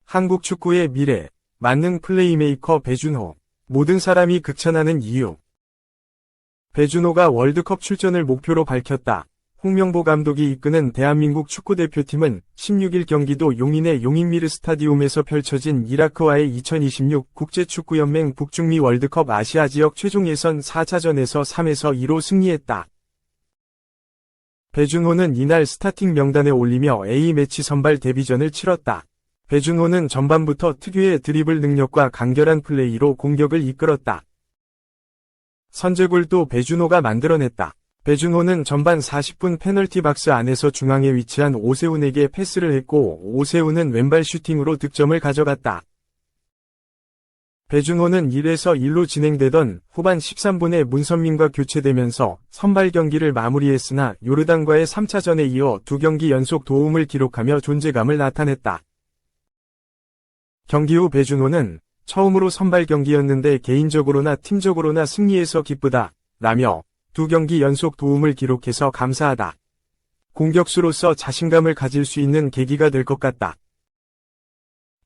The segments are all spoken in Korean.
한국 축구의 미래, 만능 플레이메이커 배준호. 모든 사람이 극찬하는 이유. 배준호가 월드컵 출전을 목표로 밝혔다. 홍명보 감독이 이끄는 대한민국 축구대표팀은 16일 경기도 용인의 용인미르 스타디움에서 펼쳐진 이라크와의 2026 국제축구연맹 북중미 월드컵 아시아 지역 최종 예선 4차전에서 3-2로 승리했다. 배준호는 이날 스타팅 명단에 올리며 A매치 선발 데뷔전을 치렀다. 배준호는 전반부터 특유의 드리블 능력과 간결한 플레이로 공격을 이끌었다. 선제골도 배준호가 만들어냈다. 배준호는 전반 40분 페널티 박스 안에서 중앙에 위치한 오세훈에게 패스를 했고 오세훈은 왼발 슈팅으로 득점을 가져갔다. 배준호는 1-1로 진행되던 후반 13분에 문선민과 교체되면서 선발 경기를 마무리했으나 요르단과의 3차전에 이어 2경기 연속 도움을 기록하며 존재감을 나타냈다. 경기 후 배준호는 처음으로 선발 경기였는데 개인적으로나 팀적으로나 승리해서 기쁘다 라며 2경기 연속 도움을 기록해서 감사하다. 공격수로서 자신감을 가질 수 있는 계기가 될 것 같다.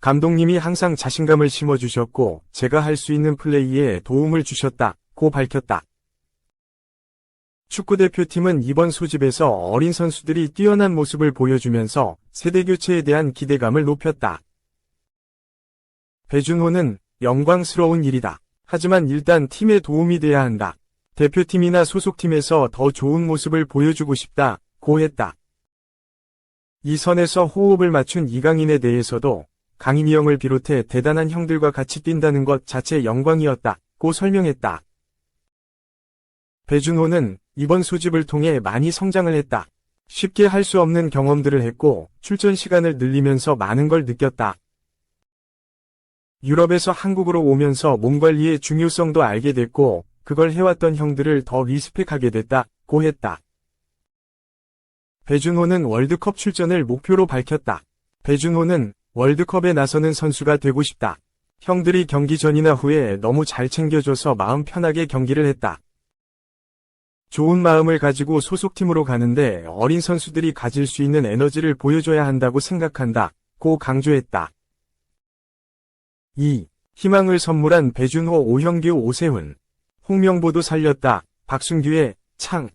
감독님이 항상 자신감을 심어주셨고 제가 할 수 있는 플레이에 도움을 주셨다고 밝혔다. 축구대표팀은 이번 소집에서 어린 선수들이 뛰어난 모습을 보여주면서 세대교체에 대한 기대감을 높였다. 배준호는 영광스러운 일이다. 하지만 일단 팀에 도움이 돼야 한다. 대표팀이나 소속팀에서 더 좋은 모습을 보여주고 싶다고 했다. 이 선에서 호흡을 맞춘 이강인에 대해서도 강인이 형을 비롯해 대단한 형들과 같이 뛴다는 것 자체 영광이었다고 설명했다. 배준호는 이번 소집을 통해 많이 성장을 했다. 쉽게 할 수 없는 경험들을 했고 출전 시간을 늘리면서 많은 걸 느꼈다. 유럽에서 한국으로 오면서 몸 관리의 중요성도 알게 됐고 그걸 해왔던 형들을 더 리스펙하게 됐다고 했다. 배준호는 월드컵 출전을 목표로 밝혔다. 배준호는 월드컵에 나서는 선수가 되고 싶다. 형들이 경기 전이나 후에 너무 잘 챙겨줘서 마음 편하게 경기를 했다. 좋은 마음을 가지고 소속팀으로 가는데 어린 선수들이 가질 수 있는 에너지를 보여줘야 한다고 생각한다고 강조했다. 2. 희망을 선물한 배준호, 오형규, 오세훈. 홍명보도 살렸다. 박순규의 창.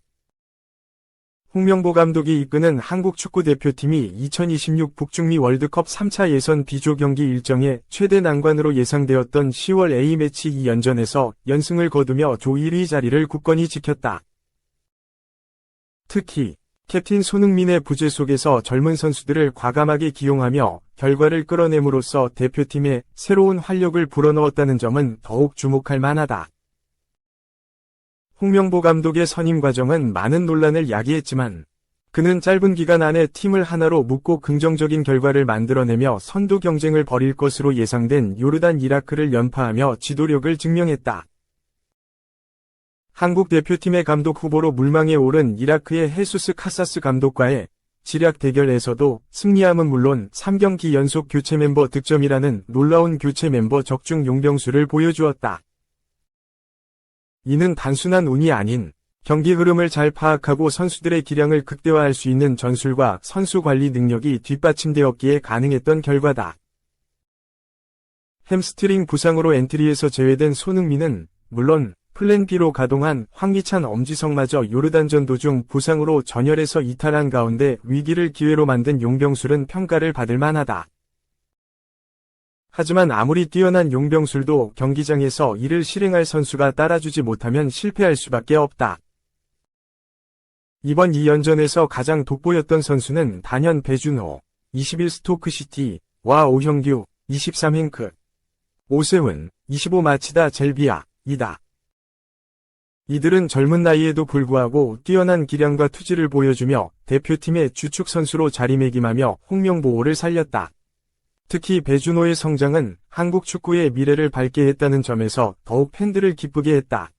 홍명보 감독이 이끄는 한국 축구대표팀이 2026 북중미 월드컵 3차 예선 B조 경기 일정의 최대 난관으로 예상되었던 10월 A매치 2연전에서 연승을 거두며 조 1위 자리를 굳건히 지켰다. 특히 캡틴 손흥민의 부재 속에서 젊은 선수들을 과감하게 기용하며 결과를 끌어냄으로써 대표팀에 새로운 활력을 불어넣었다는 점은 더욱 주목할 만하다. 홍명보 감독의 선임 과정은 많은 논란을 야기했지만 그는 짧은 기간 안에 팀을 하나로 묶고 긍정적인 결과를 만들어내며 선두 경쟁을 벌일 것으로 예상된 요르단 이라크를 연파하며 지도력을 증명했다. 한국 대표팀의 감독 후보로 물망에 오른 이라크의 헤수스 카사스 감독과의 지략 대결에서도 승리함은 물론 3경기 연속 교체 멤버 득점이라는 놀라운 교체 멤버 적중 용병수를 보여주었다. 이는 단순한 운이 아닌 경기 흐름을 잘 파악하고 선수들의 기량을 극대화할 수 있는 전술과 선수 관리 능력이 뒷받침되었기에 가능했던 결과다. 햄스트링 부상으로 엔트리에서 제외된 손흥민은 물론 플랜 B로 가동한 황희찬, 엄지성마저 요르단전 도중 부상으로 전열에서 이탈한 가운데 위기를 기회로 만든 용병술은 평가를 받을 만하다. 하지만 아무리 뛰어난 용병술도 경기장에서 이를 실행할 선수가 따라주지 못하면 실패할 수밖에 없다. 이번 2연전에서 가장 돋보였던 선수는 단연 배준호, 21 스토크시티와 오형규, 23 행크, 오세훈, 25 마치다 젤비아, 이다. 이들은 젊은 나이에도 불구하고 뛰어난 기량과 투지를 보여주며 대표팀의 주축 선수로 자리매김하며 홍명보호를 살렸다. 특히 배준호의 성장은 한국 축구의 미래를 밝게 했다는 점에서 더욱 팬들을 기쁘게 했다.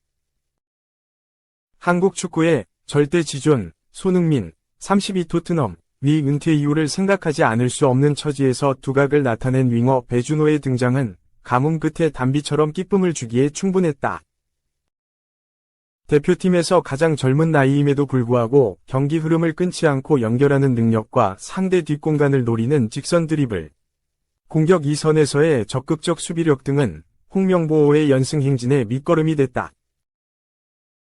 한국 축구의 절대 지존, 손흥민, 32 토트넘, 위 은퇴 이후를 생각하지 않을 수 없는 처지에서 두각을 나타낸 윙어 배준호의 등장은 가뭄 끝에 단비처럼 기쁨을 주기에 충분했다. 대표팀에서 가장 젊은 나이임에도 불구하고 경기 흐름을 끊지 않고 연결하는 능력과 상대 뒷공간을 노리는 직선 드리블, 공격 2선에서의 적극적 수비력 등은 홍명보의 연승 행진의 밑거름이 됐다.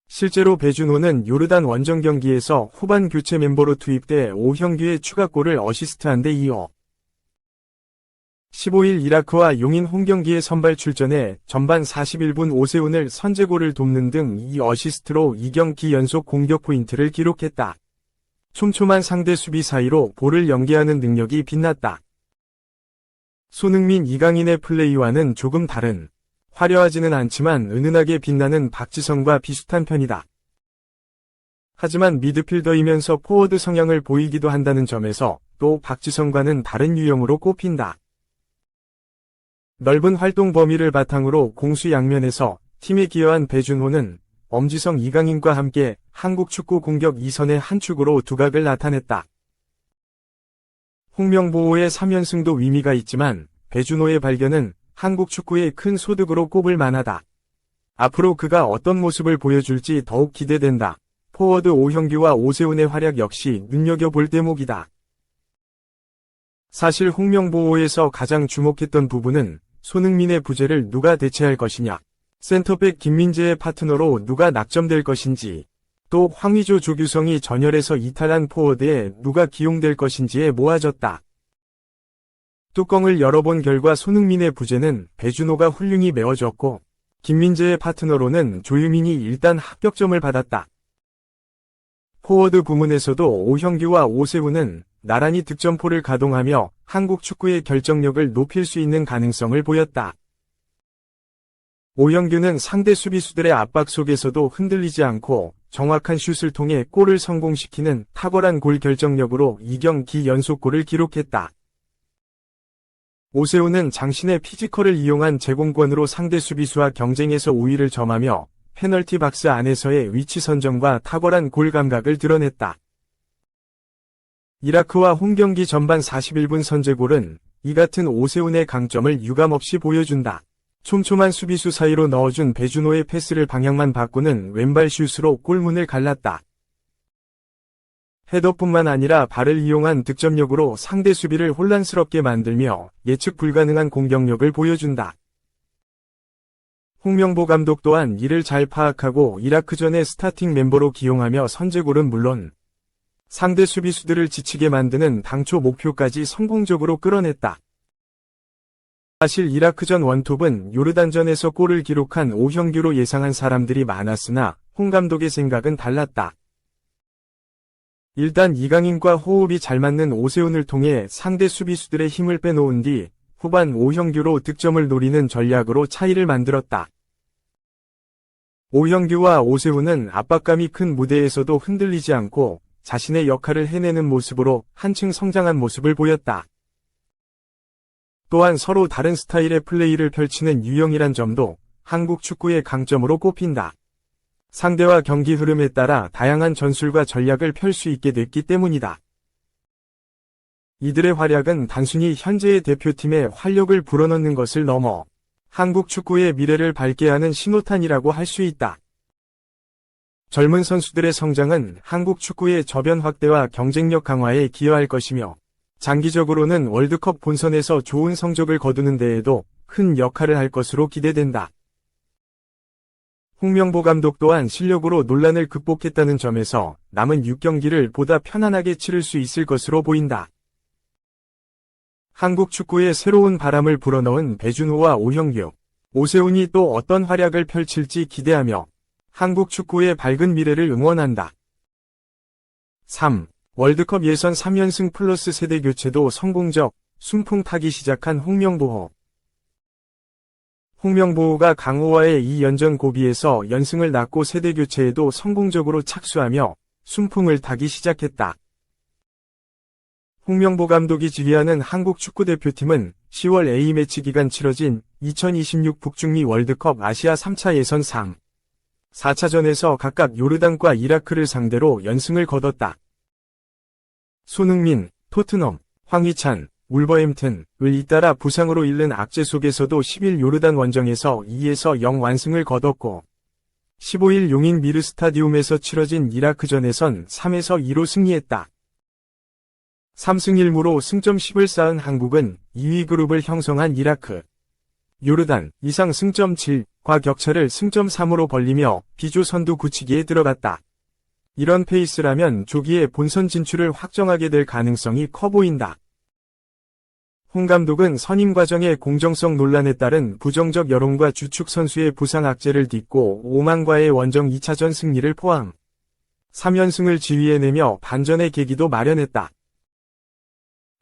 실제로 배준호는 요르단 원정 경기에서 후반 교체 멤버로 투입돼 오형규의 추가골을 어시스트한 데 이어 15일 이라크와 용인 홈경기에 선발 출전해 전반 41분 오세훈을 선제골을 돕는 등 이 어시스트로 2경기 연속 공격 포인트를 기록했다. 촘촘한 상대 수비 사이로 볼을 연계하는 능력이 빛났다. 손흥민, 이강인의 플레이와는 조금 다른, 화려하지는 않지만 은은하게 빛나는 박지성과 비슷한 편이다. 하지만 미드필더이면서 포워드 성향을 보이기도 한다는 점에서 또 박지성과는 다른 유형으로 꼽힌다. 넓은 활동 범위를 바탕으로 공수 양면에서 팀에 기여한 배준호는 엄지성, 이강인과 함께 한국 축구 공격 2선의 한 축으로 두각을 나타냈다. 홍명보의 3연승도 의미가 있지만 배준호의 발견은 한국 축구의 큰 소득으로 꼽을 만하다. 앞으로 그가 어떤 모습을 보여줄지 더욱 기대된다. 포워드 오형규와 오세훈의 활약 역시 눈여겨볼 대목이다. 사실 홍명보에서 가장 주목했던 부분은 손흥민의 부재를 누가 대체할 것이냐, 센터백 김민재의 파트너로 누가 낙점될 것인지, 또 황의조, 조규성이 전열에서 이탈한 포워드에 누가 기용될 것인지에 모아졌다. 뚜껑을 열어본 결과 손흥민의 부재는 배준호가 훌륭히 메워줬고 김민재의 파트너로는 조유민이 일단 합격점을 받았다. 포워드 부문에서도 오형규와 오세훈은 나란히 득점포를 가동하며 한국 축구의 결정력을 높일 수 있는 가능성을 보였다. 오형규는 상대 수비수들의 압박 속에서도 흔들리지 않고 정확한 슛을 통해 골을 성공시키는 탁월한 골 결정력으로 2경기 연속골을 기록했다. 오세훈은 장신의 피지컬을 이용한 제공권으로 상대 수비수와 경쟁에서 우위를 점하며 페널티 박스 안에서의 위치 선정과 탁월한 골 감각을 드러냈다. 이라크와 홈경기 전반 41분 선제골은 이 같은 오세훈의 강점을 유감없이 보여준다. 촘촘한 수비수 사이로 넣어준 배준호의 패스를 방향만 바꾸는 왼발 슛으로 골문을 갈랐다. 헤더뿐만 아니라 발을 이용한 득점력으로 상대 수비를 혼란스럽게 만들며 예측 불가능한 공격력을 보여준다. 홍명보 감독 또한 이를 잘 파악하고 이라크전의 스타팅 멤버로 기용하며 선제골은 물론 상대 수비수들을 지치게 만드는 당초 목표까지 성공적으로 끌어냈다. 사실 이라크전 원톱은 요르단전에서 골을 기록한 오형규로 예상한 사람들이 많았으나 홍 감독의 생각은 달랐다. 일단 이강인과 호흡이 잘 맞는 오세훈을 통해 상대 수비수들의 힘을 빼놓은 뒤 후반 오형규로 득점을 노리는 전략으로 차이를 만들었다. 오형규와 오세훈은 압박감이 큰 무대에서도 흔들리지 않고 자신의 역할을 해내는 모습으로 한층 성장한 모습을 보였다. 또한 서로 다른 스타일의 플레이를 펼치는 유형이란 점도 한국 축구의 강점으로 꼽힌다. 상대와 경기 흐름에 따라 다양한 전술과 전략을 펼 수 있게 됐기 때문이다. 이들의 활약은 단순히 현재의 대표팀의 활력을 불어넣는 것을 넘어 한국 축구의 미래를 밝게 하는 신호탄이라고 할 수 있다. 젊은 선수들의 성장은 한국 축구의 저변 확대와 경쟁력 강화에 기여할 것이며 장기적으로는 월드컵 본선에서 좋은 성적을 거두는 데에도 큰 역할을 할 것으로 기대된다. 홍명보 감독 또한 실력으로 논란을 극복했다는 점에서 남은 6경기를 보다 편안하게 치를 수 있을 것으로 보인다. 한국 축구에 새로운 바람을 불어넣은 배준호와 오형규, 오세훈이 또 어떤 활약을 펼칠지 기대하며 한국 축구의 밝은 미래를 응원한다. 3. 월드컵 예선 3연승 플러스 세대 교체도 성공적, 순풍 타기 시작한 홍명보. 홍명보가 강호와의 2연전 고비에서 연승을 낳고 세대 교체에도 성공적으로 착수하며 순풍을 타기 시작했다. 홍명보 감독이 지휘하는 한국 축구대표팀은 10월 A매치 기간 치러진 2026 북중미 월드컵 아시아 3차 예선 3, 4차전에서 각각 요르단과 이라크를 상대로 연승을 거뒀다. 손흥민, 토트넘, 황희찬, 울버햄튼을 잇따라 부상으로 잃는 악재 속에서도 10일 요르단 원정에서 2에서 0 완승을 거뒀고 15일 용인 미르 스타디움에서 치러진 이라크전에선 3에서 2로 승리했다. 3승 1무로 승점 10을 쌓은 한국은 2위 그룹을 형성한 이라크, 요르단 이상 승점 7과 격차를 승점 3으로 벌리며 B조 선두 굳히기에 들어갔다. 이런 페이스라면 조기에 본선 진출을 확정하게 될 가능성이 커 보인다. 홍 감독은 선임 과정의 공정성 논란에 따른 부정적 여론과 주축 선수의 부상 악재를 딛고 오만과의 원정 2차전 승리를 포함 3연승을 지휘해내며 반전의 계기도 마련했다.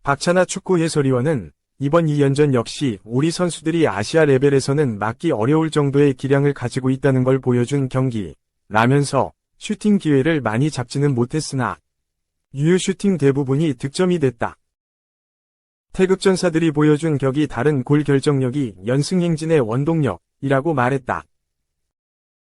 박찬하 축구 해설위원은 이번 2연전 역시 우리 선수들이 아시아 레벨에서는 막기 어려울 정도의 기량을 가지고 있다는 걸 보여준 경기라면서 슈팅 기회를 많이 잡지는 못했으나 유효 슈팅 대부분이 득점이 됐다. 태극전사들이 보여준 격이 다른 골 결정력이 연승 행진의 원동력이라고 말했다.